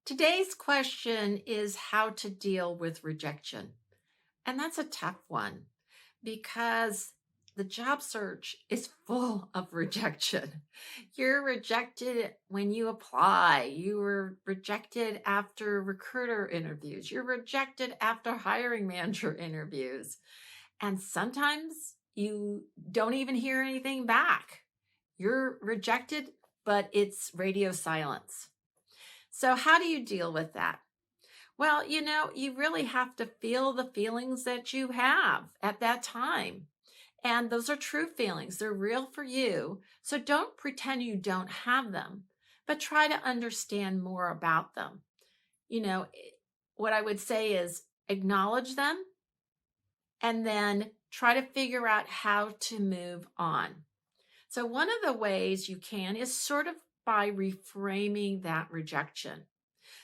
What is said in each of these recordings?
Today's question is how to deal with rejection. And that's a tough one because the job search is full of rejection. You're rejected when you apply. You were rejected after recruiter interviews. You're rejected after hiring manager interviews. And sometimes you don't even hear anything back. You're rejected, but it's radio silence. So, how do you deal with that? Well, you really have to feel the feelings that you have at that time. And those are true feelings, they're real for you. So, don't pretend you don't have them, but try to understand more about them. You know, what I would say is acknowledge them and then try to figure out how to move on. So, one of the ways you can is sort of by reframing that rejection.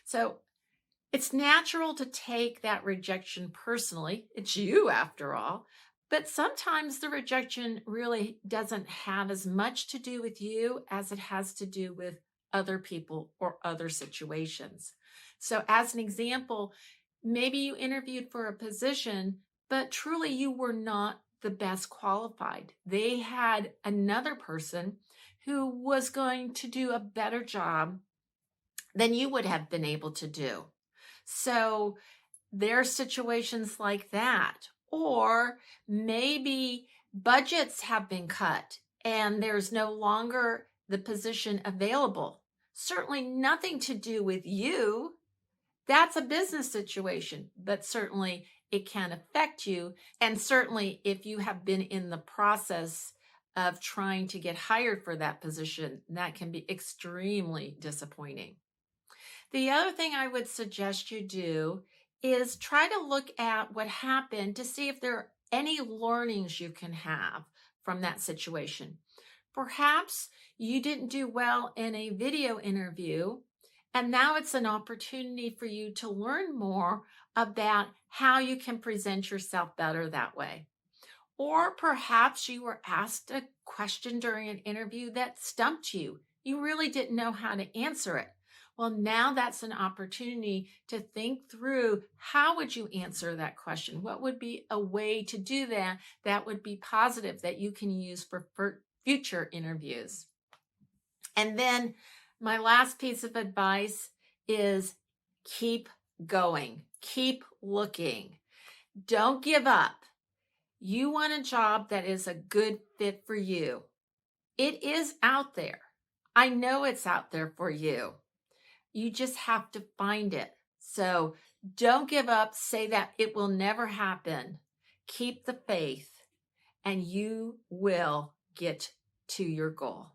So, it's natural to take that rejection personally. It's you, after all. But sometimes the rejection really doesn't have as much to do with you as it has to do with other people or other situations. So, as an example, maybe you interviewed for a position, but truly you were not the best qualified. They had another person who was going to do a better job than you would have been able to do. So there are situations like that. Or maybe budgets have been cut and there's no longer the position available. Certainly nothing to do with you. That's a business situation, but certainly it can affect you. And certainly if you have been in the process of trying to get hired for that position, that can be extremely disappointing. The other thing I would suggest you do is try to look at what happened to see if there are any learnings you can have from that situation. Perhaps you didn't do well in a video interview, and now it's an opportunity for you to learn more about how you can present yourself better that way. Or perhaps you were asked a question during an interview that stumped you. You really didn't know how to answer it. Well, now that's an opportunity to think through how would you answer that question? What would be a way to do that that would be positive that you can use for future interviews? And then my last piece of advice is keep going, keep looking. Don't give up. You want a job that is a good fit for you. It is out there. I know it's out there for you. You just have to find it. So don't give up. Say that it will never happen. Keep the faith and you will get to your goal.